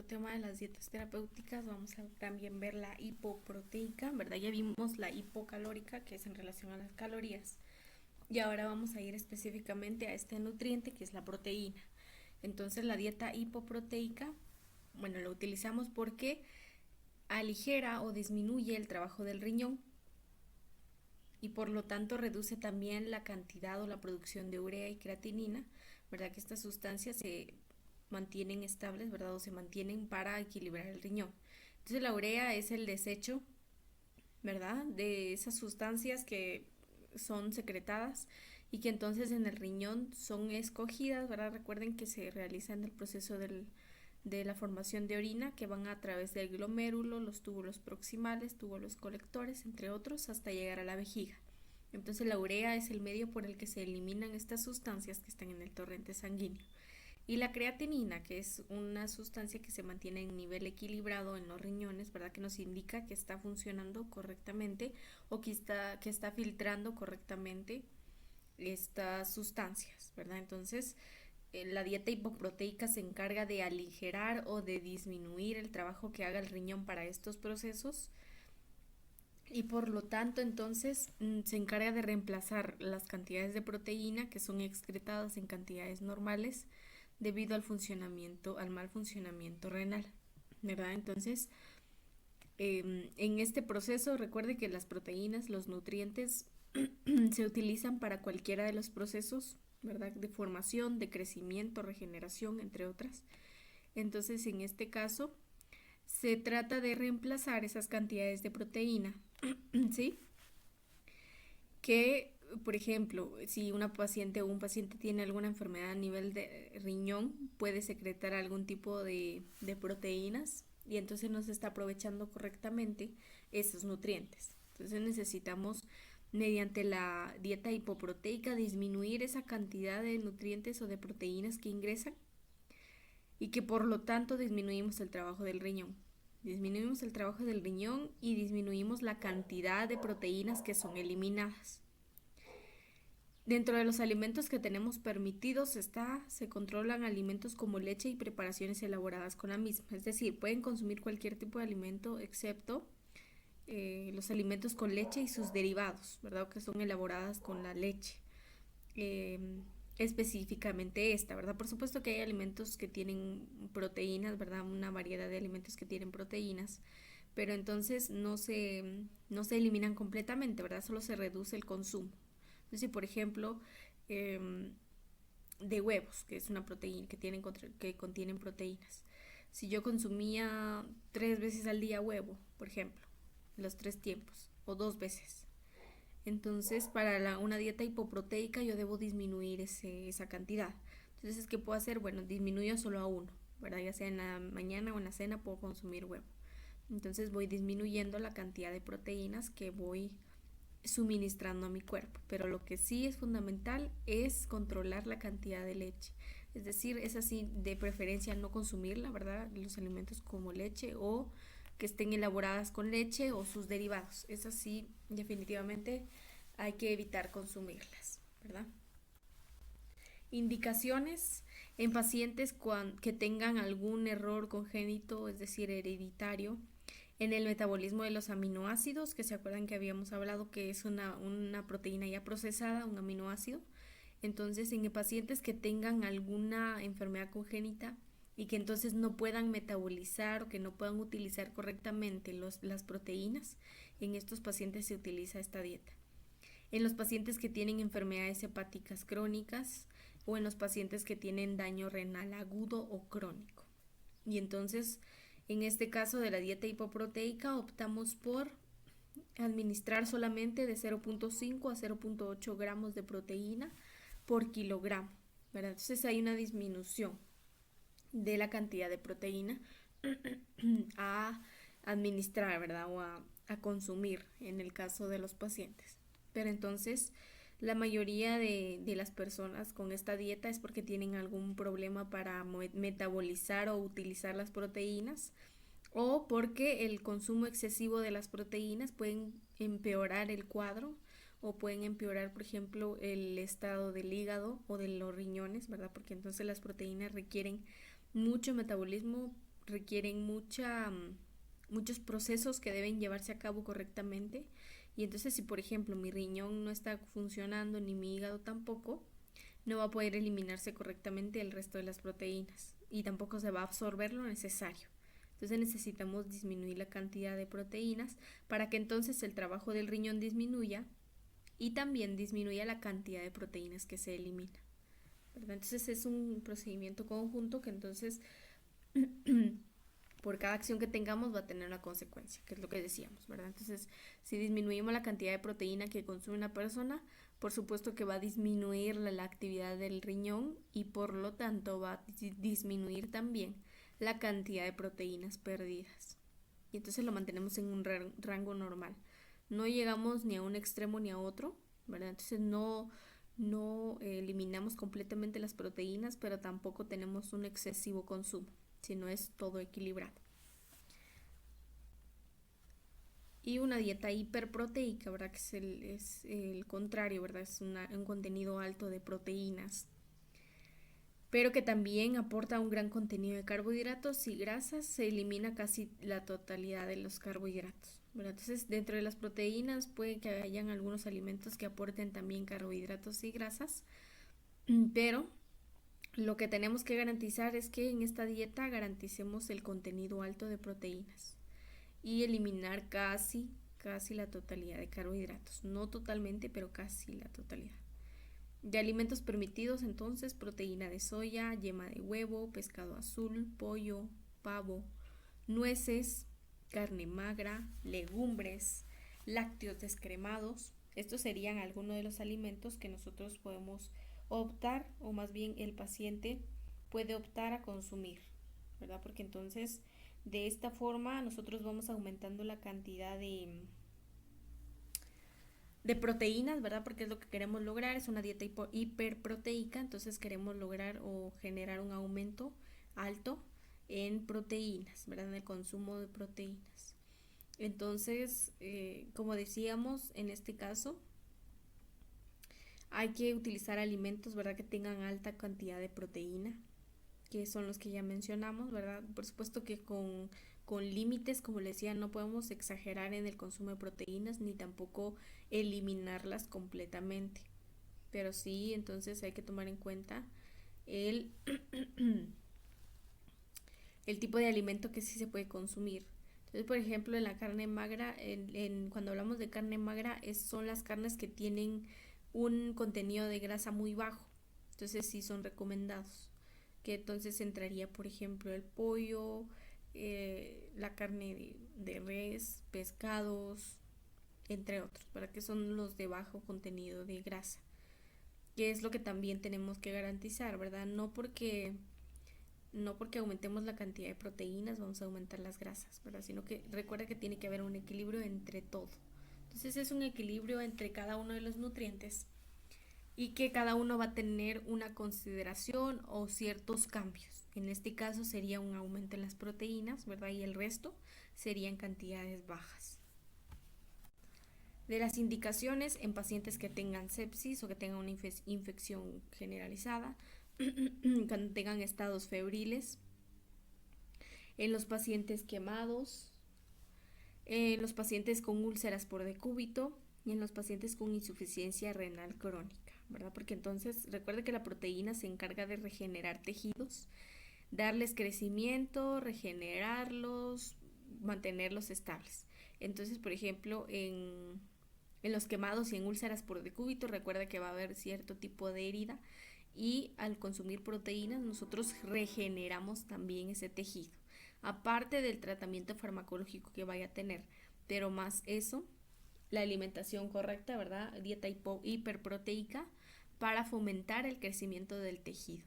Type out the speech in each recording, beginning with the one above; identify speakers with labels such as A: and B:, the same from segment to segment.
A: otro tema de las dietas terapéuticas, vamos a también ver la hipoproteica, ¿verdad? Ya vimos la hipocalórica, que es en relación a las calorías. Y ahora vamos a ir específicamente a este nutriente que es la proteína. Entonces la dieta hipoproteica, bueno, lo utilizamos porque aligera o disminuye el trabajo del riñón y por lo tanto reduce también la cantidad o la producción de urea y creatinina, ¿verdad? Que estas sustancias se mantienen estables, ¿verdad? O se mantienen para equilibrar el riñón. Entonces la urea es el desecho, ¿verdad? De esas sustancias que son secretadas y que entonces en el riñón son escogidas, ¿verdad? Recuerden que se realiza en el proceso de la formación de orina que van a través del glomérulo, los túbulos proximales, túbulos colectores, entre otros, hasta llegar a la vejiga. Entonces la urea es el medio por el que se eliminan estas sustancias que están en el torrente sanguíneo. Y la creatinina, que es una sustancia que se mantiene en nivel equilibrado en los riñones, ¿verdad? Que nos indica que está funcionando correctamente o que está filtrando correctamente estas sustancias, ¿verdad? Entonces, la dieta hipoproteica se encarga de aligerar o de disminuir el trabajo que haga el riñón para estos procesos y por lo tanto entonces se encarga de reemplazar las cantidades de proteína que son excretadas en cantidades normales debido al mal funcionamiento renal, ¿verdad? Entonces, en este proceso recuerde que las proteínas, los nutrientes se utilizan para cualquiera de los procesos, ¿verdad? De formación, de crecimiento, regeneración, entre otras. Entonces, en este caso, se trata de reemplazar esas cantidades de proteína, ¿sí? Que, por ejemplo, si una paciente o un paciente tiene alguna enfermedad a nivel de riñón, puede secretar algún tipo de proteínas y entonces no se está aprovechando correctamente esos nutrientes. Entonces necesitamos, mediante la dieta hipoproteica, disminuir esa cantidad de nutrientes o de proteínas que ingresan y que por lo tanto disminuimos el trabajo del riñón. Disminuimos el trabajo del riñón y disminuimos la cantidad de proteínas que son eliminadas. Dentro de los alimentos que tenemos permitidos se controlan alimentos como leche y preparaciones elaboradas con la misma. Es decir, pueden consumir cualquier tipo de alimento excepto los alimentos con leche y sus derivados, ¿verdad? Que son elaboradas con la leche. Eh, Específicamente esta, ¿verdad? Por supuesto que hay alimentos que tienen proteínas, ¿verdad? Una variedad de alimentos que tienen proteínas, pero entonces no se eliminan completamente, ¿verdad? Solo se reduce el consumo. Entonces, por ejemplo, de huevos, que es una proteína que contienen proteínas. Si yo consumía 3 veces al día huevo, por ejemplo, los 3 tiempos, o 2 veces, entonces para una dieta hipoproteica yo debo disminuir esa cantidad. Entonces, ¿qué puedo hacer? Bueno, disminuyo solo a uno, ¿verdad? Ya sea en la mañana o en la cena puedo consumir huevo. Entonces voy disminuyendo la cantidad de proteínas que voy suministrando a mi cuerpo. Pero lo que sí es fundamental es controlar la cantidad de leche. Es decir, es así de preferencia no consumirla, ¿verdad? Los alimentos como leche o que estén elaboradas con leche o sus derivados. Es así, definitivamente hay que evitar consumirlas, ¿verdad? Indicaciones en pacientes que tengan algún error congénito, es decir, hereditario, en el metabolismo de los aminoácidos, que se acuerdan que habíamos hablado que es una proteína ya procesada, un aminoácido. Entonces, en pacientes que tengan alguna enfermedad congénita y que entonces no puedan metabolizar o que no puedan utilizar correctamente las proteínas, en estos pacientes se utiliza esta dieta. En los pacientes que tienen enfermedades hepáticas crónicas o en los pacientes que tienen daño renal agudo o crónico. Y entonces, en este caso de la dieta hipoproteica, optamos por administrar solamente de 0.5 a 0.8 gramos de proteína por kilogramo, ¿verdad? Entonces hay una disminución de la cantidad de proteína a administrar, ¿verdad? O a consumir en el caso de los pacientes. Pero entonces la mayoría de las personas con esta dieta es porque tienen algún problema para metabolizar o utilizar las proteínas o porque el consumo excesivo de las proteínas pueden empeorar el cuadro o pueden empeorar, por ejemplo, el estado del hígado o de los riñones, ¿verdad? Porque entonces las proteínas requieren mucho metabolismo requieren muchos procesos que deben llevarse a cabo correctamente. Y entonces si por ejemplo mi riñón no está funcionando ni mi hígado tampoco, no va a poder eliminarse correctamente el resto de las proteínas y tampoco se va a absorber lo necesario. Entonces necesitamos disminuir la cantidad de proteínas para que entonces el trabajo del riñón disminuya y también disminuya la cantidad de proteínas que se elimina, ¿verdad? Entonces es un procedimiento conjunto que entonces por cada acción que tengamos va a tener una consecuencia, que es lo que decíamos, ¿verdad? Entonces, si disminuimos la cantidad de proteína que consume una persona, por supuesto que va a disminuir la actividad del riñón y por lo tanto va a disminuir también la cantidad de proteínas perdidas. Y entonces lo mantenemos en un rango normal. No llegamos ni a un extremo ni a otro, ¿verdad? Entonces no eliminamos completamente las proteínas, pero tampoco tenemos un excesivo consumo, sino es todo equilibrado. Y una dieta hiperproteica, ¿verdad? Que es el contrario, ¿verdad? Es un contenido alto de proteínas, pero que también aporta un gran contenido de carbohidratos y grasas. Se elimina casi la totalidad de los carbohidratos, ¿verdad? Entonces, dentro de las proteínas puede que hayan algunos alimentos que aporten también carbohidratos y grasas, pero lo que tenemos que garantizar es que en esta dieta garanticemos el contenido alto de proteínas y eliminar casi la totalidad de carbohidratos. No totalmente, pero casi la totalidad. De alimentos permitidos, entonces, proteína de soya, yema de huevo, pescado azul, pollo, pavo, nueces, carne magra, legumbres, lácteos descremados. Estos serían algunos de los alimentos que nosotros podemos optar, o más bien el paciente puede optar a consumir, ¿verdad? Porque entonces de esta forma nosotros vamos aumentando la cantidad de proteínas, ¿verdad? Porque es lo que queremos lograr, es una dieta hiperproteica, entonces queremos lograr o generar un aumento alto en proteínas, ¿verdad? En el consumo de proteínas. Entonces, como decíamos, en este caso hay que utilizar alimentos, ¿verdad? Que tengan alta cantidad de proteína, que son los que ya mencionamos, ¿verdad? Por supuesto que con límites, como les decía, no podemos exagerar en el consumo de proteínas ni tampoco eliminarlas completamente. Pero sí, entonces hay que tomar en cuenta el, el tipo de alimento que sí se puede consumir. Entonces, por ejemplo, en la carne magra, cuando hablamos de carne magra, son las carnes que tienen un contenido de grasa muy bajo. Entonces sí son recomendados, que entonces entraría por ejemplo el pollo, la carne de res, pescados, entre otros, para que son los de bajo contenido de grasa, que es lo que también tenemos que garantizar, ¿verdad? No porque aumentemos la cantidad de proteínas vamos a aumentar las grasas, ¿verdad? Sino que recuerda que tiene que haber un equilibrio entre todo. Entonces es un equilibrio entre cada uno de los nutrientes y que cada uno va a tener una consideración o ciertos cambios. En este caso sería un aumento en las proteínas, ¿verdad? Y el resto sería en cantidades bajas. De las indicaciones en pacientes que tengan sepsis o que tengan una infección generalizada, cuando tengan estados febriles, en los pacientes quemados, en los pacientes con úlceras por decúbito y en los pacientes con insuficiencia renal crónica, ¿verdad? Porque entonces recuerde que la proteína se encarga de regenerar tejidos, darles crecimiento, regenerarlos, mantenerlos estables. Entonces, por ejemplo, en los quemados y en úlceras por decúbito, recuerda que va a haber cierto tipo de herida y al consumir proteínas nosotros regeneramos también ese tejido, aparte del tratamiento farmacológico que vaya a tener, pero más eso, la alimentación correcta, ¿verdad? Dieta hiperproteica para fomentar el crecimiento del tejido,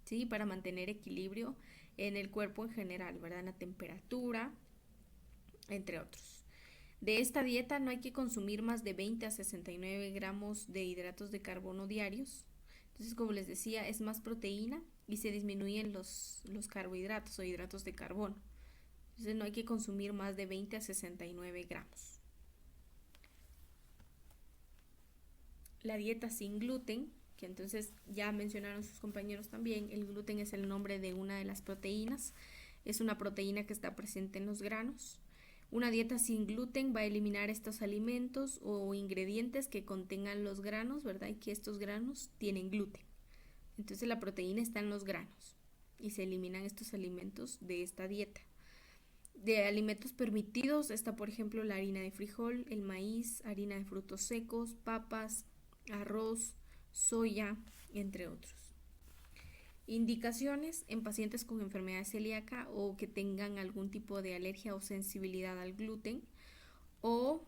A: ¿sí? Para mantener equilibrio en el cuerpo en general, ¿verdad? En la temperatura, entre otros. De esta dieta no hay que consumir más de 20 a 69 gramos de hidratos de carbono diarios. Entonces, como les decía, es más proteína y se disminuyen los carbohidratos o hidratos de carbono. Entonces, no hay que consumir más de 20 a 69 gramos. La dieta sin gluten, que entonces ya mencionaron sus compañeros también, el gluten es el nombre de una de las proteínas. es una proteína que está presente en los granos. Una dieta sin gluten va a eliminar estos alimentos o ingredientes que contengan los granos, ¿verdad? Y que estos granos tienen gluten. Entonces la proteína está en los granos y se eliminan estos alimentos de esta dieta. De alimentos permitidos está, por ejemplo, la harina de frijol, el maíz, harina de frutos secos, papas, arroz, soya, entre otros. Indicaciones en pacientes con enfermedad celíaca o que tengan algún tipo de alergia o sensibilidad al gluten, o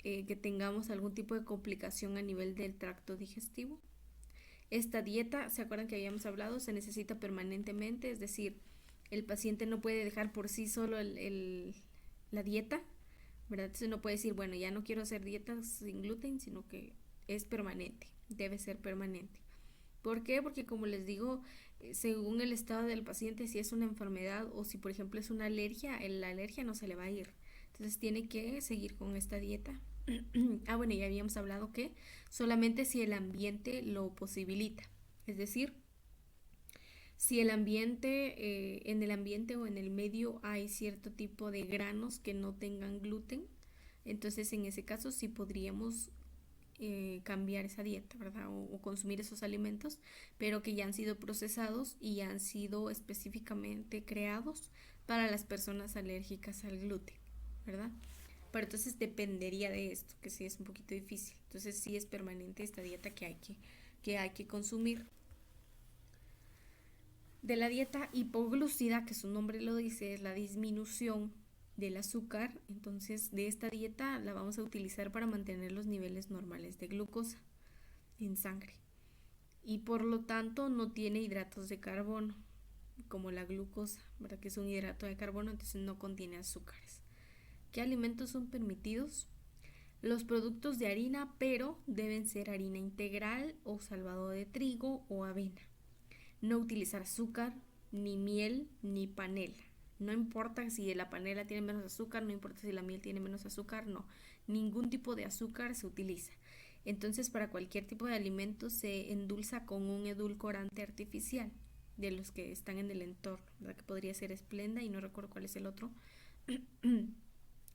A: que tengamos algún tipo de complicación a nivel del tracto digestivo. Esta dieta, ¿se acuerdan que habíamos hablado? Se necesita permanentemente, es decir, el paciente no puede dejar por sí solo la dieta, ¿verdad? Entonces no puede decir, bueno, ya no quiero hacer dietas sin gluten, sino que es permanente, debe ser permanente. ¿Por qué? Porque como les digo, según el estado del paciente, si es una enfermedad o si por ejemplo es una alergia, la alergia no se le va a ir. Entonces tiene que seguir con esta dieta. Bueno, ya habíamos hablado que solamente si el ambiente lo posibilita. Es decir, si el ambiente, en el ambiente o en el medio hay cierto tipo de granos que no tengan gluten, entonces en ese caso sí podríamos cambiar esa dieta, ¿verdad? O consumir esos alimentos, pero que ya han sido procesados y han sido específicamente creados para las personas alérgicas al gluten, ¿verdad? Pero entonces dependería de esto, que sí es un poquito difícil. Entonces sí es permanente esta dieta que hay que consumir. De la dieta hipoglucida, que su nombre lo dice, es la disminución del azúcar. Entonces de esta dieta la vamos a utilizar para mantener los niveles normales de glucosa en sangre, y por lo tanto no tiene hidratos de carbono como la glucosa, ¿verdad? Que es un hidrato de carbono, entonces no contiene azúcares. ¿Qué alimentos son permitidos? Los productos de harina, pero deben ser harina integral o salvado de trigo o avena. No utilizar azúcar, ni miel, ni panela. No importa si la panela tiene menos azúcar, no importa si la miel tiene menos azúcar, no. Ningún tipo de azúcar se utiliza. Entonces, para cualquier tipo de alimento se endulza con un edulcorante artificial, de los que están en el entorno, ¿verdad? Que podría ser Splenda y no recuerdo cuál es el otro.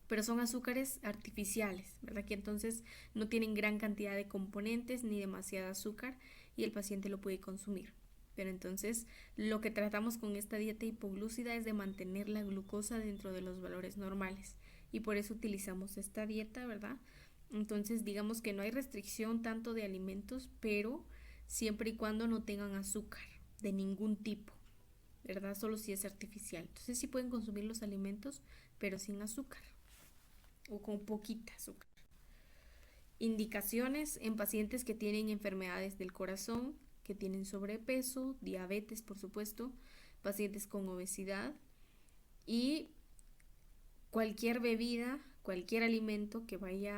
A: Pero son azúcares artificiales, ¿verdad? Que entonces no tienen gran cantidad de componentes ni demasiada azúcar y el paciente lo puede consumir. Pero entonces lo que tratamos con esta dieta hipoglúcida es de mantener la glucosa dentro de los valores normales y por eso utilizamos esta dieta, ¿verdad? Entonces digamos que no hay restricción tanto de alimentos, pero siempre y cuando no tengan azúcar de ningún tipo, ¿verdad? Solo si es artificial. Entonces sí pueden consumir los alimentos, pero sin azúcar o con poquita azúcar. Indicaciones en pacientes que tienen enfermedades del corazón, que tienen sobrepeso, diabetes por supuesto, pacientes con obesidad y cualquier bebida, cualquier alimento que vaya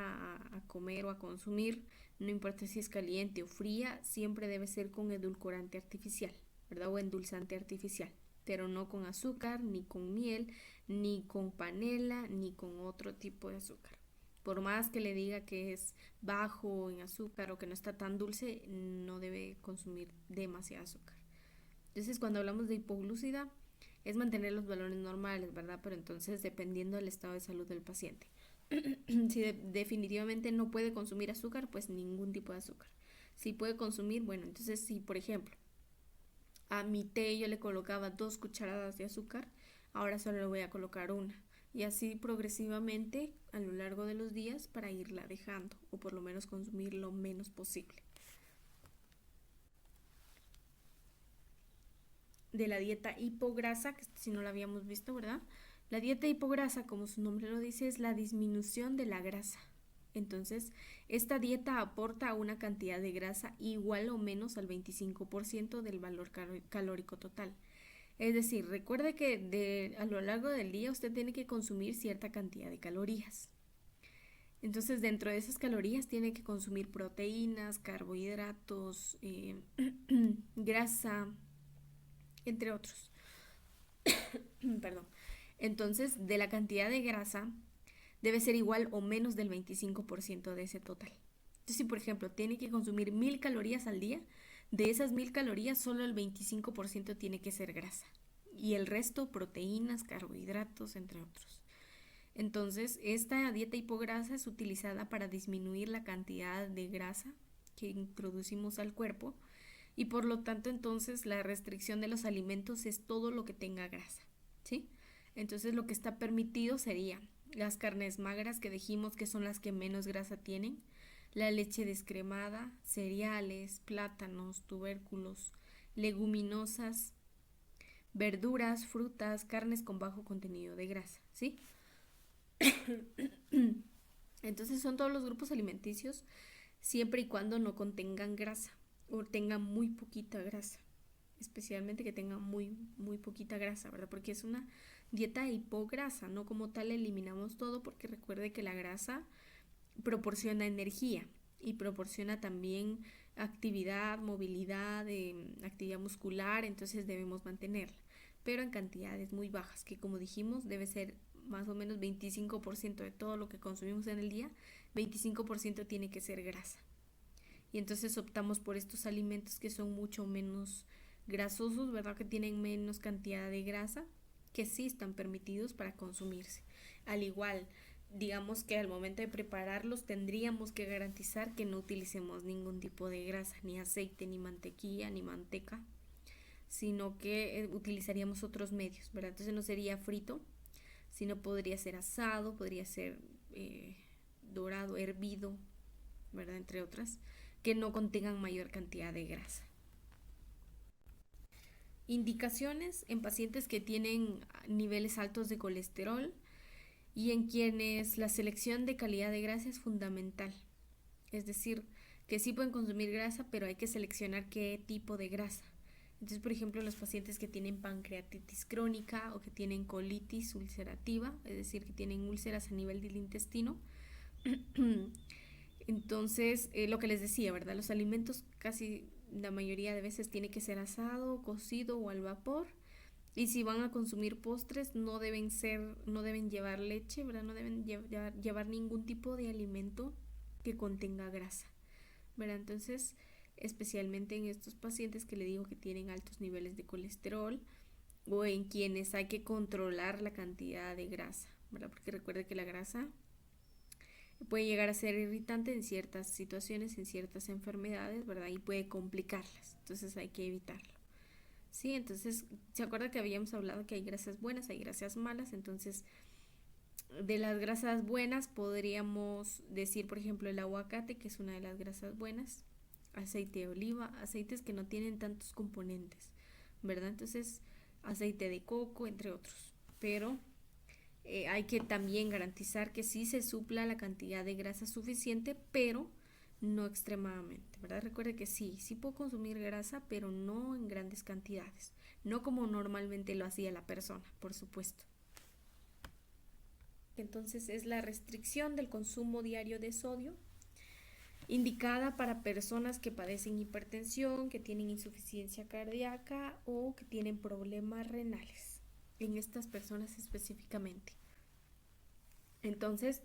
A: a comer o a consumir, no importa si es caliente o fría, siempre debe ser con edulcorante artificial, ¿verdad? O endulzante artificial, pero no con azúcar, ni con miel, ni con panela, ni con otro tipo de azúcar. Por más que le diga que es bajo en azúcar o que no está tan dulce, no debe consumir demasiado azúcar. Entonces, cuando hablamos de hipoglucida, es mantener los valores normales, ¿verdad? Pero entonces, dependiendo del estado de salud del paciente. Si definitivamente no puede consumir azúcar, pues ningún tipo de azúcar. Si puede consumir, bueno, entonces si por ejemplo a mi té yo le colocaba 2 cucharadas de azúcar, ahora solo le voy a colocar una. Y así progresivamente a lo largo de los días para irla dejando o por lo menos consumir lo menos posible. De la dieta hipograsa, que si no la habíamos visto, ¿verdad? La dieta hipograsa, como su nombre lo dice, es la disminución de la grasa. Entonces, esta dieta aporta una cantidad de grasa igual o menos al 25% del valor calórico total. Es decir, recuerde que a lo largo del día usted tiene que consumir cierta cantidad de calorías. Entonces, dentro de esas calorías tiene que consumir proteínas, carbohidratos, grasa, entre otros. Perdón. Entonces, de la cantidad de grasa debe ser igual o menos del 25% de ese total. Entonces, si por ejemplo tiene que consumir 1000 calorías al día, de esas 1000 calorías solo el 25% tiene que ser grasa. y el resto proteínas, carbohidratos, entre otros. Entonces, esta dieta hipograsa es utilizada para disminuir la cantidad de grasa que introducimos al cuerpo y por lo tanto entonces la restricción de los alimentos es todo lo que tenga grasa, ¿sí? Entonces lo que está permitido sería las carnes magras que dijimos que son las que menos grasa tienen, la leche descremada, cereales, plátanos, tubérculos, leguminosas, verduras, frutas, carnes con bajo contenido de grasa, ¿sí? Entonces son todos los grupos alimenticios siempre y cuando no contengan grasa o tengan muy poquita grasa, especialmente que tengan muy poquita grasa, ¿verdad? Porque es una dieta hipograsa, no como tal eliminamos todo porque recuerde que la grasa proporciona energía y proporciona también actividad, movilidad, actividad muscular, entonces debemos mantenerla, pero en cantidades muy bajas, que como dijimos debe ser más o menos 25% de todo lo que consumimos en el día, 25% tiene que ser grasa. Y entonces optamos por estos alimentos que son mucho menos grasosos, ¿verdad? Que tienen menos cantidad de grasa, que sí están permitidos para consumirse. Al igual, digamos que al momento de prepararlos tendríamos que garantizar que no utilicemos ningún tipo de grasa, ni aceite, ni mantequilla, ni manteca, sino que utilizaríamos otros medios, ¿verdad? Entonces no sería frito, sino podría ser asado, podría ser dorado, hervido, ¿verdad? Entre otras, que no contengan mayor cantidad de grasa. Indicaciones en pacientes que tienen niveles altos de colesterol y en quienes la selección de calidad de grasa es fundamental. Es decir, que sí pueden consumir grasa, pero hay que seleccionar qué tipo de grasa. Entonces, por ejemplo, los pacientes que tienen pancreatitis crónica o que tienen colitis ulcerativa, es decir, que tienen úlceras a nivel del intestino, entonces, lo que les decía, ¿verdad? Los alimentos casi la mayoría de veces tiene que ser asado, cocido o al vapor. Y si van a consumir postres, no deben llevar leche, ¿verdad? No deben llevar ningún tipo de alimento que contenga grasa, ¿verdad? Entonces, especialmente en estos pacientes que le digo que tienen altos niveles de colesterol o en quienes hay que controlar la cantidad de grasa, ¿verdad? Porque recuerde que la grasa puede llegar a ser irritante en ciertas situaciones, en ciertas enfermedades, ¿verdad? Y puede complicarlas, entonces hay que evitarlo. Sí, entonces, ¿se acuerda que habíamos hablado que hay grasas buenas, hay grasas malas? Entonces, de las grasas buenas podríamos decir, por ejemplo, el aguacate, que es una de las grasas buenas, aceite de oliva, aceites que no tienen tantos componentes, ¿verdad? Entonces, aceite de coco, entre otros. Pero hay que también garantizar que sí se supla la cantidad de grasa suficiente, pero no extremadamente, ¿verdad? Recuerde que sí puedo consumir grasa, pero no en grandes cantidades, no como normalmente lo hacía la persona, por supuesto. Entonces es la restricción del consumo diario de sodio, indicada para personas que padecen hipertensión, que tienen insuficiencia cardíaca o que tienen problemas renales, en estas personas específicamente. Entonces,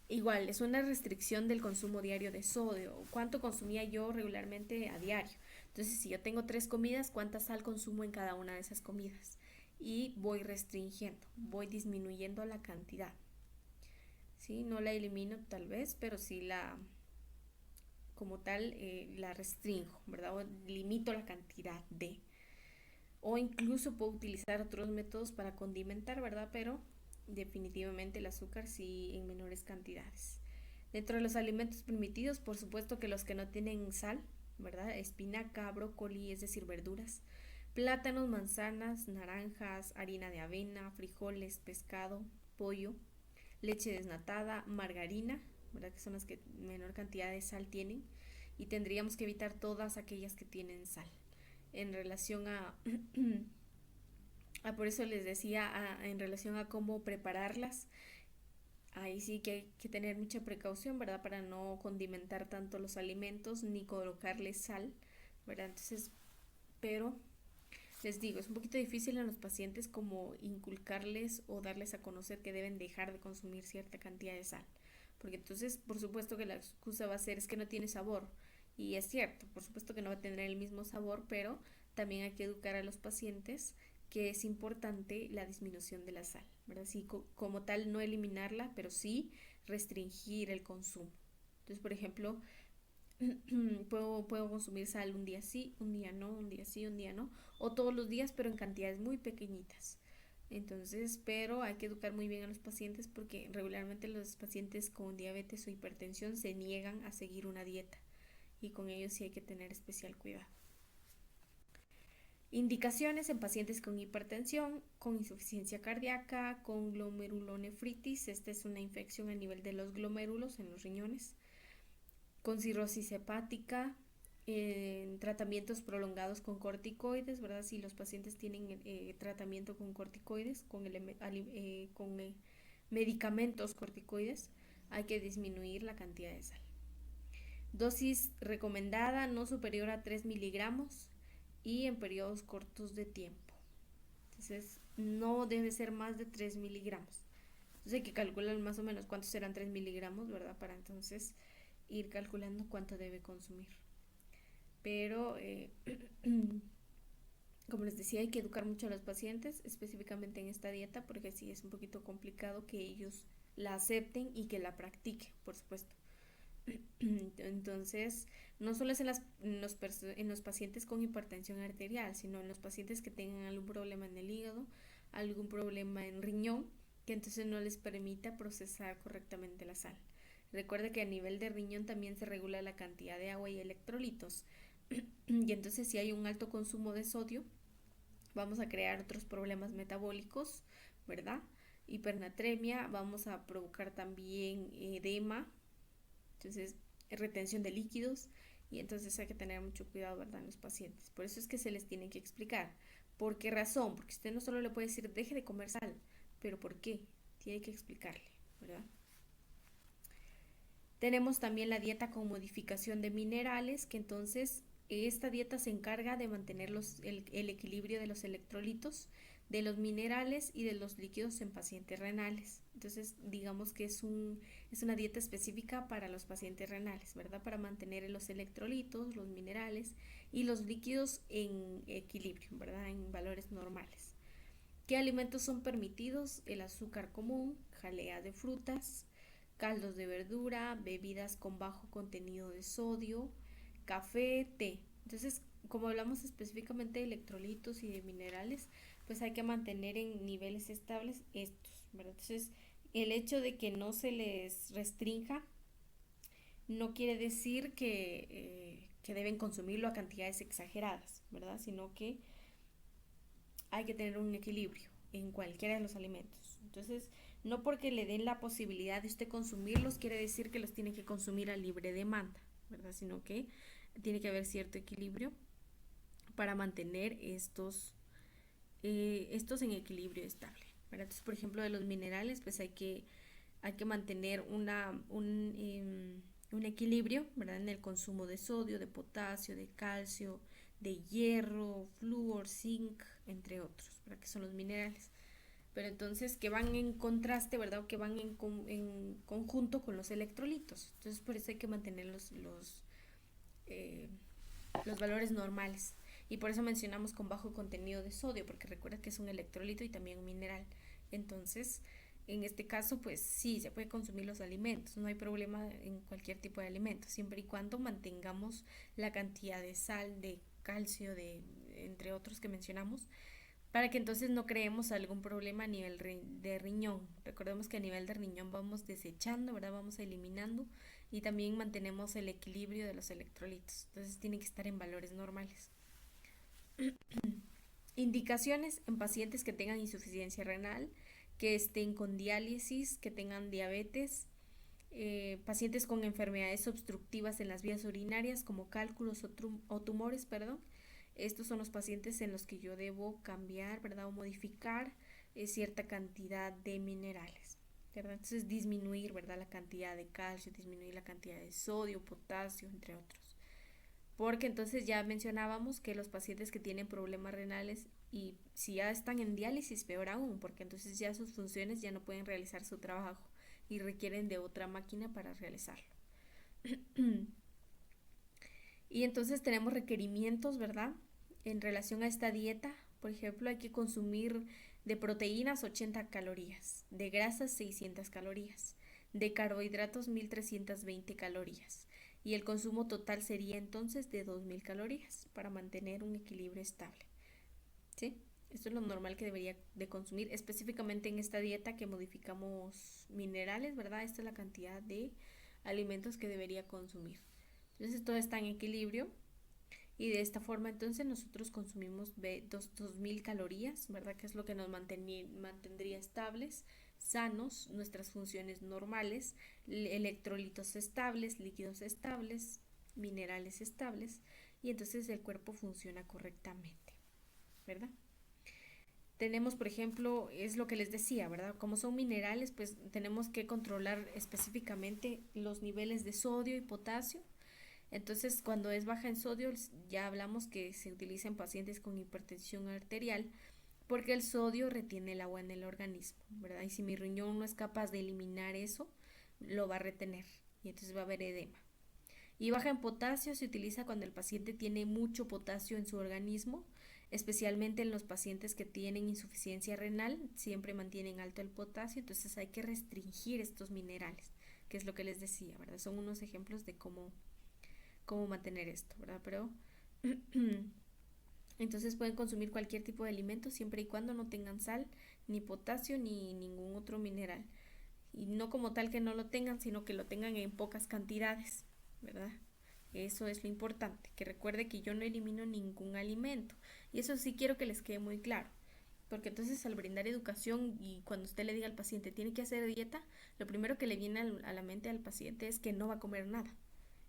A: igual, es una restricción del consumo diario de sodio. ¿Cuánto consumía yo regularmente a diario? Entonces, si yo tengo 3 comidas, ¿cuánta sal consumo en cada una de esas comidas? Y voy restringiendo, voy disminuyendo la cantidad. ¿Sí? No la elimino tal vez, pero sí como tal, la restringo, ¿verdad? O limito la cantidad de. O incluso puedo utilizar otros métodos para condimentar, ¿verdad? Pero definitivamente el azúcar sí en menores cantidades. Dentro de los alimentos permitidos, por supuesto que los que no tienen sal, ¿verdad? Espinaca, brócoli, es decir, verduras, plátanos, manzanas, naranjas, harina de avena, frijoles, pescado, pollo, leche desnatada, margarina, ¿verdad? Que son las que menor cantidad de sal tienen. Y tendríamos que evitar todas aquellas que tienen sal. En relación a por eso les decía en relación a cómo prepararlas, ahí sí que hay que tener mucha precaución, ¿verdad? Para no condimentar tanto los alimentos ni colocarles sal, ¿verdad? Entonces, pero les digo, es un poquito difícil en los pacientes como inculcarles o darles a conocer que deben dejar de consumir cierta cantidad de sal. Porque entonces, por supuesto que la excusa va a ser es que no tiene sabor. Y es cierto, por supuesto que no va a tener el mismo sabor, pero también hay que educar a los pacientes que es importante la disminución de la sal, ¿verdad? Sí, como tal no eliminarla, pero sí restringir el consumo. Entonces, por ejemplo, puedo consumir sal un día sí, un día no, un día sí, un día no, o todos los días, pero en cantidades muy pequeñitas. Entonces, pero hay que educar muy bien a los pacientes porque regularmente los pacientes con diabetes o hipertensión se niegan a seguir una dieta y con ellos sí hay que tener especial cuidado. Indicaciones en pacientes con hipertensión, con insuficiencia cardíaca, con glomerulonefritis. Esta es una infección a nivel de los glomérulos en los riñones. Con cirrosis hepática, tratamientos prolongados con corticoides, ¿verdad? Si los pacientes tienen tratamiento con corticoides, con medicamentos corticoides, hay que disminuir la cantidad de sal. Dosis recomendada no superior a 3 miligramos y en periodos cortos de tiempo. Entonces, no debe ser más de 3 miligramos. Entonces, hay que calcular más o menos cuántos serán 3 miligramos, ¿verdad? Para entonces ir calculando cuánto debe consumir. Pero, como les decía, hay que educar mucho a los pacientes, específicamente en esta dieta, porque sí es un poquito complicado que ellos la acepten y que la practiquen, por supuesto. Entonces, no solo es en los pacientes con hipertensión arterial, sino en los pacientes que tengan algún problema en el hígado, algún problema en riñón, que entonces no les permita procesar correctamente la sal. Recuerda que a nivel de riñón también se regula la cantidad de agua y electrolitos. Y entonces si hay un alto consumo de sodio, vamos a crear otros problemas metabólicos, ¿verdad? Hipernatremia, vamos a provocar también edema, entonces retención de líquidos, y entonces hay que tener mucho cuidado, ¿verdad?, en los pacientes. Por eso es que se les tiene que explicar. ¿Por qué razón? Porque usted no solo le puede decir deje de comer sal, pero ¿por qué? Tiene que explicarle, ¿verdad? Tenemos también la dieta con modificación de minerales, que entonces esta dieta se encarga de mantener el equilibrio de los electrolitos, de los minerales y de los líquidos en pacientes renales. Entonces, digamos que es una dieta específica para los pacientes renales, ¿verdad? Para mantener los electrolitos, los minerales y los líquidos en equilibrio, ¿verdad? En valores normales. ¿Qué alimentos son permitidos? El azúcar común, jalea de frutas, caldos de verdura, bebidas con bajo contenido de sodio, café, té. Entonces, como hablamos específicamente de electrolitos y de minerales, pues hay que mantener en niveles estables estos, ¿verdad? Entonces, el hecho de que no se les restrinja no quiere decir que deben consumirlo a cantidades exageradas, ¿verdad? Sino que hay que tener un equilibrio en cualquiera de los alimentos. Entonces, no porque le den la posibilidad de usted consumirlos, quiere decir que los tiene que consumir a libre demanda, ¿verdad? Sino que tiene que haber cierto equilibrio para mantener estos en equilibrio estable, ¿verdad? Entonces, por ejemplo, de los minerales, pues hay que mantener un equilibrio, ¿verdad? En el consumo de sodio, de potasio, de calcio, de hierro, flúor, zinc, entre otros, ¿verdad? Que son los minerales. Pero entonces que van en contraste, ¿verdad? O que van en conjunto con los electrolitos. Entonces por eso hay que mantener los valores normales. Y por eso mencionamos con bajo contenido de sodio, porque recuerda que es un electrolito y también un mineral. Entonces, en este caso, pues sí, se puede consumir los alimentos, no hay problema en cualquier tipo de alimento, siempre y cuando mantengamos la cantidad de sal, de calcio, entre otros que mencionamos, para que entonces no creemos algún problema a nivel de riñón. Recordemos que a nivel de riñón vamos desechando, ¿verdad? Vamos eliminando y también mantenemos el equilibrio de los electrolitos. Entonces tiene que estar en valores normales. Indicaciones en pacientes que tengan insuficiencia renal, que estén con diálisis, que tengan diabetes, pacientes con enfermedades obstructivas en las vías urinarias como cálculos o tumores, perdón. Estos son los pacientes en los que yo debo cambiar, ¿verdad? O modificar cierta cantidad de minerales, ¿verdad? Entonces disminuir, ¿verdad? La cantidad de calcio, disminuir la cantidad de sodio, potasio, entre otros. Porque entonces ya mencionábamos que los pacientes que tienen problemas renales y si ya están en diálisis, peor aún, porque entonces ya sus funciones ya no pueden realizar su trabajo y requieren de otra máquina para realizarlo. Y entonces tenemos requerimientos, ¿verdad? en relación a esta dieta, por ejemplo, hay que consumir de proteínas 80 calorías, de grasas 600 calorías, de carbohidratos 1320 calorías. Y el consumo total sería entonces de 2000 calorías para mantener un equilibrio estable. ¿Sí? Esto es lo normal que debería de consumir, específicamente en esta dieta que modificamos minerales, ¿verdad? Esta es la cantidad de alimentos que debería consumir. Entonces todo está en equilibrio y de esta forma entonces nosotros consumimos 2000 calorías, ¿verdad? Que es lo que nos mantendría estables, sanos, nuestras funciones normales, electrolitos estables, líquidos estables, minerales estables, y entonces el cuerpo funciona correctamente, ¿verdad? Tenemos, por ejemplo, es lo que les decía, ¿verdad? Como son minerales, pues tenemos que controlar específicamente los niveles de sodio y potasio. Entonces, cuando es baja en sodio, ya hablamos que se utiliza en pacientes con hipertensión arterial, porque el sodio retiene el agua en el organismo, ¿verdad? Y si mi riñón no es capaz de eliminar eso, lo va a retener y entonces va a haber edema. Y baja en potasio se utiliza cuando el paciente tiene mucho potasio en su organismo, especialmente en los pacientes que tienen insuficiencia renal, siempre mantienen alto el potasio, entonces hay que restringir estos minerales, que es lo que les decía, ¿verdad? Son unos ejemplos de cómo mantener esto, ¿verdad? Pero entonces pueden consumir cualquier tipo de alimento siempre y cuando no tengan sal, ni potasio, ni ningún otro mineral. Y no como tal que no lo tengan, sino que lo tengan en pocas cantidades, ¿verdad? Eso es lo importante, que recuerde que yo no elimino ningún alimento. Y eso sí quiero que les quede muy claro. Porque entonces al brindar educación y cuando usted le diga al paciente tiene que hacer dieta, lo primero que le viene a la mente al paciente es que no va a comer nada,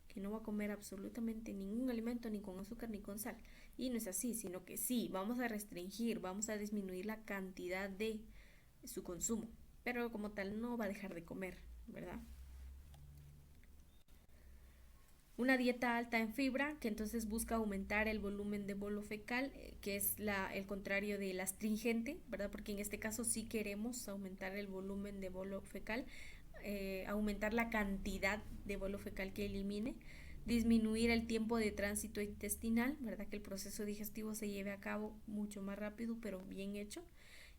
A: que no va a comer absolutamente ningún alimento, ni con azúcar ni con sal. Y no es así, sino que sí, vamos a restringir, vamos a disminuir la cantidad de su consumo, pero como tal no va a dejar de comer, ¿verdad? Una dieta alta en fibra, que entonces busca aumentar el volumen de bolo fecal, que es el contrario de la astringente, ¿verdad? Porque en este caso sí queremos aumentar el volumen de bolo fecal, aumentar la cantidad de bolo fecal que elimine, disminuir el tiempo de tránsito intestinal, ¿verdad? Que el proceso digestivo se lleve a cabo mucho más rápido, pero bien hecho,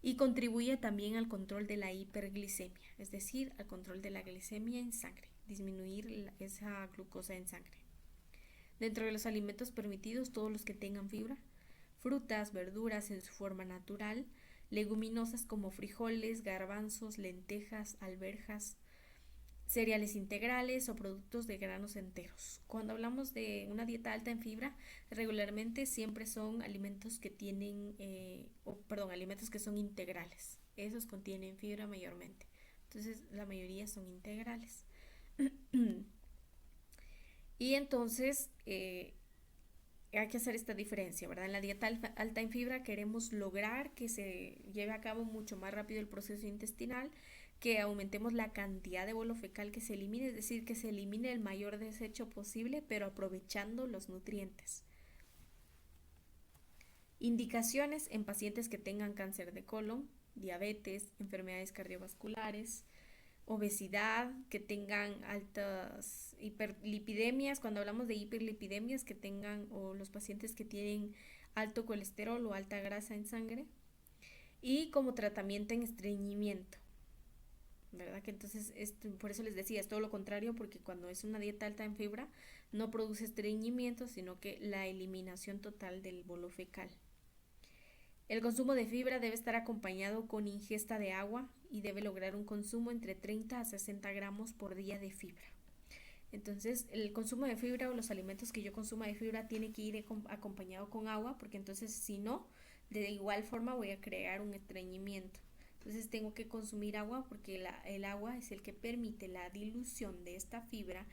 A: y contribuye también al control de la hiperglicemia, es decir, al control de la glicemia en sangre, disminuir esa glucosa en sangre. Dentro de los alimentos permitidos, todos los que tengan fibra, frutas, verduras en su forma natural, leguminosas como frijoles, garbanzos, lentejas, alberjas, cereales integrales o productos de granos enteros. Cuando hablamos de una dieta alta en fibra, regularmente siempre son alimentos que tienen, alimentos que son integrales. Esos contienen fibra mayormente. Entonces, la mayoría son integrales. Y entonces, hay que hacer esta diferencia, ¿verdad? En la dieta alta en fibra queremos lograr que se lleve a cabo mucho más rápido el proceso intestinal, que aumentemos la cantidad de bolo fecal que se elimine, es decir, que se elimine el mayor desecho posible, pero aprovechando los nutrientes. Indicaciones en pacientes que tengan cáncer de colon, diabetes, enfermedades cardiovasculares, obesidad, que tengan altas hiperlipidemias. Cuando hablamos de hiperlipidemias, que tengan, o los pacientes que tienen alto colesterol o alta grasa en sangre, y como tratamiento en estreñimiento, ¿verdad? Que entonces, por eso les decía, es todo lo contrario, porque cuando es una dieta alta en fibra, no produce estreñimiento, sino que la eliminación total del bolo fecal. El consumo de fibra debe estar acompañado con ingesta de agua y debe lograr un consumo entre 30 a 60 gramos por día de fibra. Entonces, el consumo de fibra o los alimentos que yo consuma de fibra tiene que ir acompañado con agua, porque entonces si no, de igual forma voy a crear un estreñimiento. Entonces tengo que consumir agua porque el agua es el que permite la dilución de esta fibra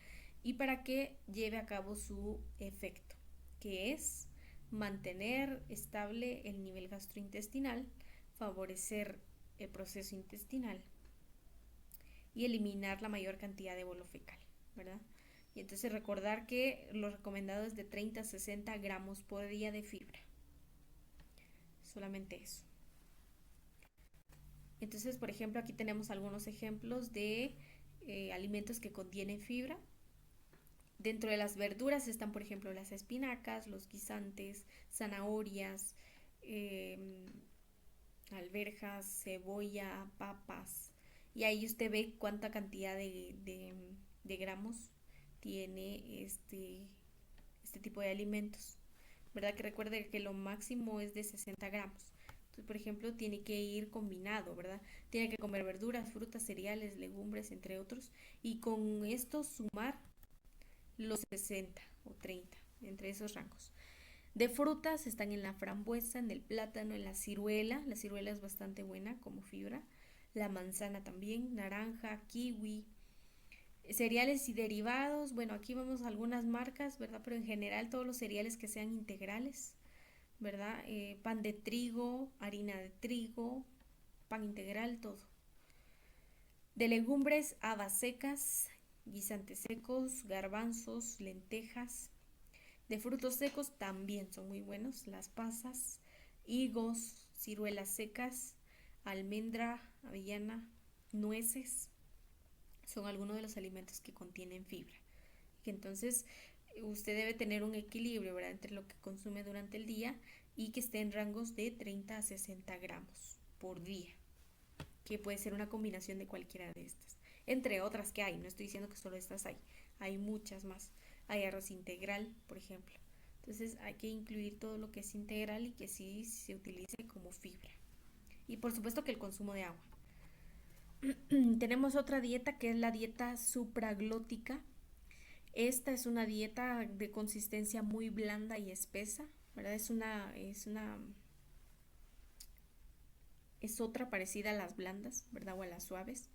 A: y para que lleve a cabo su efecto, que es mantener estable el nivel gastrointestinal, favorecer el proceso intestinal y eliminar la mayor cantidad de bolo fecal, ¿verdad? Y entonces recordar que lo recomendado es de 30 a 60 gramos por día de fibra. Solamente eso. Entonces, por ejemplo, aquí tenemos algunos ejemplos de alimentos que contienen fibra. Dentro de las verduras están, por ejemplo, las espinacas, los guisantes, zanahorias, em, alberjas, cebolla, papas. Y ahí usted ve cuánta cantidad de gramos tiene este tipo de alimentos. ¿Verdad? Que recuerde que lo máximo es de 60 gramos. Entonces, por ejemplo, tiene que ir combinado, ¿verdad? Tiene que comer verduras, frutas, cereales, legumbres, entre otros. Y con esto sumar los 60 o 30, entre esos rangos. De frutas están en la frambuesa, en el plátano, en la ciruela. La ciruela es bastante buena como fibra. La manzana también, naranja, kiwi. Cereales y derivados, bueno, aquí vemos algunas marcas, ¿verdad? Pero en general todos los cereales que sean integrales, ¿verdad? Pan de trigo, harina de trigo, pan integral, todo. De legumbres, habas secas, guisantes secos, garbanzos, lentejas. De frutos secos también son muy buenos, las pasas, higos, ciruelas secas, almendra, avellana, nueces, son algunos de los alimentos que contienen fibra. Que entonces usted debe tener un equilibrio, ¿verdad?, entre lo que consume durante el día y que esté en rangos de 30 a 60 gramos por día, que puede ser una combinación de cualquiera de estas, entre otras que hay, no estoy diciendo que solo estas hay muchas más, hay arroz integral, por ejemplo, entonces hay que incluir todo lo que es integral y que sí se utilice como fibra, y por supuesto que el consumo de agua. Tenemos otra dieta que es la dieta supraglótica. Esta es una dieta de consistencia muy blanda y espesa, ¿verdad? Es otra parecida a las blandas, ¿verdad? O a las suaves,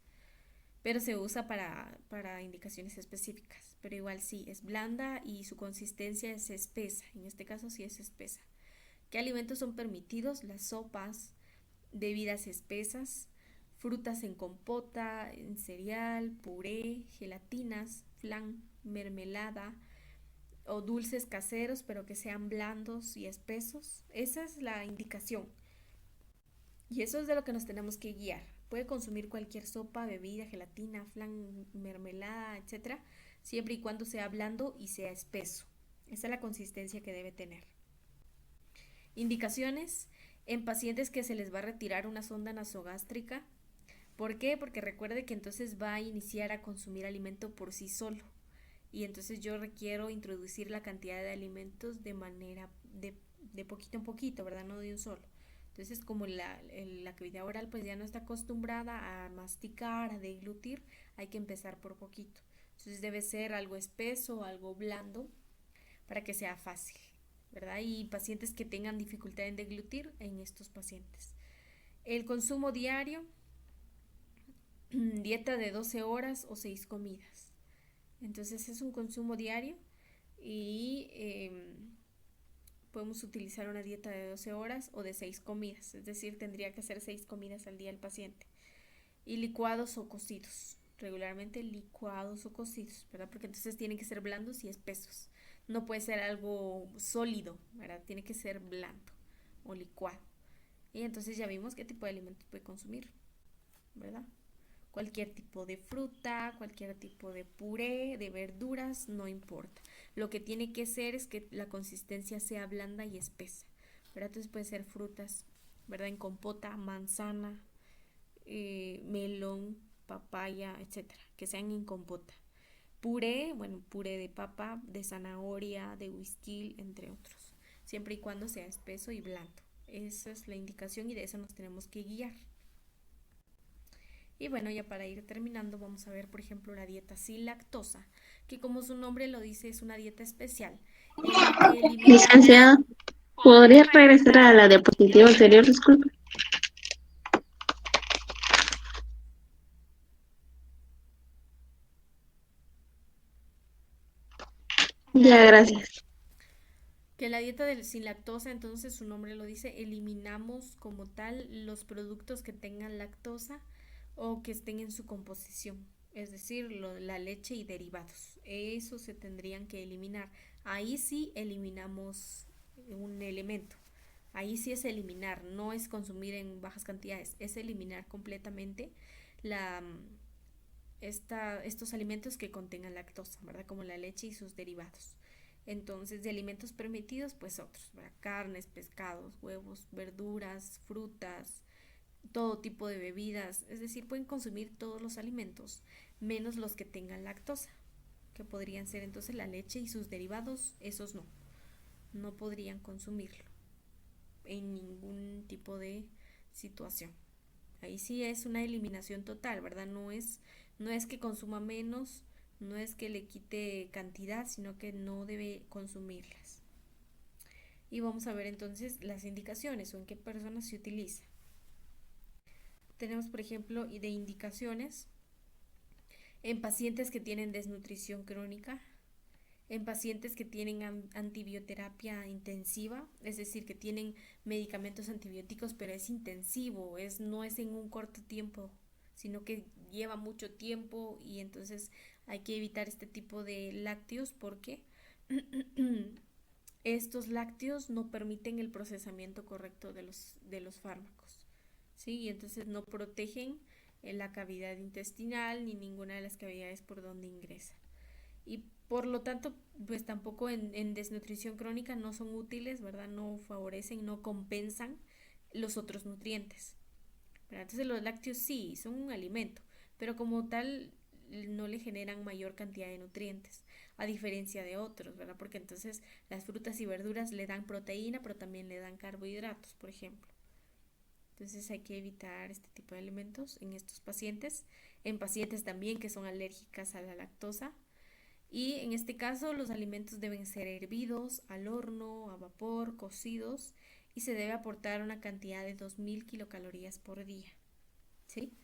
A: pero se usa para indicaciones específicas. Pero igual sí, es blanda y su consistencia es espesa. En este caso sí es espesa. ¿Qué alimentos son permitidos? Las sopas, bebidas espesas, frutas en compota, en cereal, puré, gelatinas, flan, mermelada o dulces caseros, pero que sean blandos y espesos. Esa es la indicación. Y eso es de lo que nos tenemos que guiar. Puede consumir cualquier sopa, bebida, gelatina, flan, mermelada, etcétera, siempre y cuando sea blando y sea espeso. Esa es la consistencia que debe tener. Indicaciones en pacientes que se les va a retirar una sonda nasogástrica. ¿Por qué? Porque recuerde que entonces va a iniciar a consumir alimento por sí solo. Y entonces yo requiero introducir la cantidad de alimentos de manera de poquito en poquito, ¿verdad? No de un solo. Entonces, como la cavidad oral pues ya no está acostumbrada a masticar, a deglutir, hay que empezar por poquito. Entonces debe ser algo espeso, algo blando, para que sea fácil, ¿verdad? Y pacientes que tengan dificultad en deglutir, en estos pacientes. El consumo diario, dieta de 12 horas o 6 comidas. Entonces es un consumo diario y podemos utilizar una dieta de 12 horas o de 6 comidas, es decir, tendría que hacer 6 comidas al día el paciente. Y licuados o cocidos, regularmente licuados o cocidos, ¿verdad? Porque entonces tienen que ser blandos y espesos. No puede ser algo sólido, ¿verdad? Tiene que ser blando o licuado. Y entonces ya vimos qué tipo de alimentos puede consumir, ¿verdad? Cualquier tipo de fruta, cualquier tipo de puré, de verduras, no importa. Lo que tiene que ser es que la consistencia sea blanda y espesa, ¿verdad? Entonces puede ser frutas, ¿verdad? En compota, manzana, melón, papaya, etcétera, que sean en compota. Puré, bueno, puré de papa, de zanahoria, de whisky, entre otros, siempre y cuando sea espeso y blando. Esa es la indicación y de eso nos tenemos que guiar. Y bueno, ya para ir terminando, vamos a ver, por ejemplo, la dieta sin lactosa, que como su nombre lo dice, es una dieta especial en la que eliminamos.
B: Licenciada, ¿podría regresar a la diapositiva anterior? Disculpe. Ya, gracias.
A: Que la dieta sin lactosa, entonces su nombre lo dice, eliminamos como tal los productos que tengan lactosa o que estén en su composición, es decir, la leche y derivados. Eso se tendrían que eliminar. Ahí sí eliminamos un elemento. Ahí sí es eliminar, no es consumir en bajas cantidades, es eliminar completamente la, estos alimentos que contengan lactosa, ¿verdad? Como la leche y sus derivados. Entonces, de alimentos permitidos, pues otros, ¿verdad? Carnes, pescados, huevos, verduras, frutas, todo tipo de bebidas, es decir, pueden consumir todos los alimentos, menos los que tengan lactosa, que podrían ser entonces la leche y sus derivados, esos no podrían consumirlo en ningún tipo de situación. Ahí sí es una eliminación total, ¿verdad? No es que consuma menos, no es que le quite cantidad, sino que no debe consumirlas. Y vamos a ver entonces las indicaciones o en qué personas se utiliza. Tenemos, por ejemplo, de indicaciones en pacientes que tienen desnutrición crónica, en pacientes que tienen antibioterapia intensiva, es decir, que tienen medicamentos antibióticos, pero es intensivo, no es en un corto tiempo, sino que lleva mucho tiempo y entonces hay que evitar este tipo de lácteos porque estos lácteos no permiten el procesamiento correcto de los fármacos, ¿sí? Y entonces no protegen la cavidad intestinal ni ninguna de las cavidades por donde ingresa y por lo tanto pues tampoco en desnutrición crónica no son útiles, ¿verdad? No favorecen, no compensan los otros nutrientes, ¿verdad? Entonces los lácteos sí son un alimento, pero como tal no le generan mayor cantidad de nutrientes, a diferencia de otros, ¿verdad? Porque entonces las frutas y verduras le dan proteína, pero también le dan carbohidratos, por ejemplo. Entonces hay que evitar este tipo de alimentos en estos pacientes, en pacientes también que son alérgicas a la lactosa. Y en este caso los alimentos deben ser hervidos, al horno, a vapor, cocidos y se debe aportar una cantidad de 2000 kilocalorías por día, ¿sí?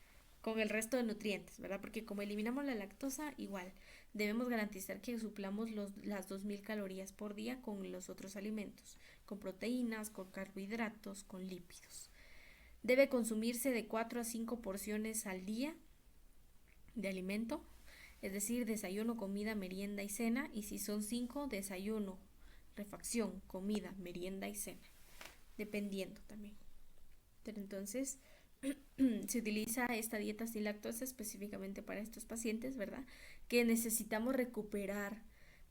A: Con el resto de nutrientes, ¿verdad? Porque como eliminamos la lactosa, igual debemos garantizar que suplamos las 2000 calorías por día con los otros alimentos, con proteínas, con carbohidratos, con lípidos. Debe consumirse de 4 a 5 porciones al día de alimento, es decir, desayuno, comida, merienda y cena, y si son 5, desayuno, refacción, comida, merienda y cena, dependiendo también. Pero entonces se utiliza esta dieta sin lactosa específicamente para estos pacientes, ¿verdad? Que necesitamos recuperar,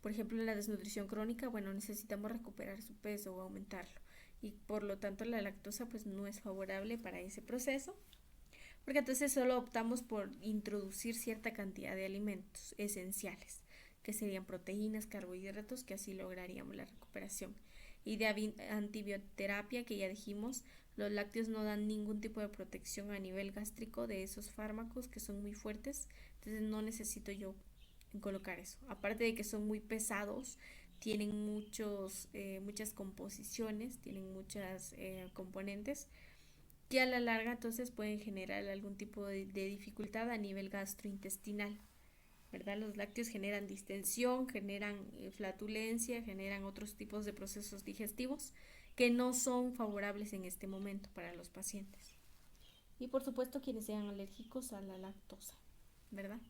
A: por ejemplo, en la desnutrición crónica, bueno, necesitamos recuperar su peso o aumentarlo. Y por lo tanto la lactosa pues no es favorable para ese proceso, porque entonces solo optamos por introducir cierta cantidad de alimentos esenciales, que serían proteínas, carbohidratos, que así lograríamos la recuperación. Y de antibioterapia, que ya dijimos, los lácteos no dan ningún tipo de protección a nivel gástrico de esos fármacos que son muy fuertes, entonces no necesito yo colocar eso. Aparte de que son muy pesados, tienen muchas composiciones, tienen muchas componentes que a la larga entonces pueden generar algún tipo de dificultad a nivel gastrointestinal, ¿verdad? Los lácteos generan distensión, generan flatulencia, generan otros tipos de procesos digestivos que no son favorables en este momento para los pacientes. Y por supuesto quienes sean alérgicos a la lactosa, ¿verdad?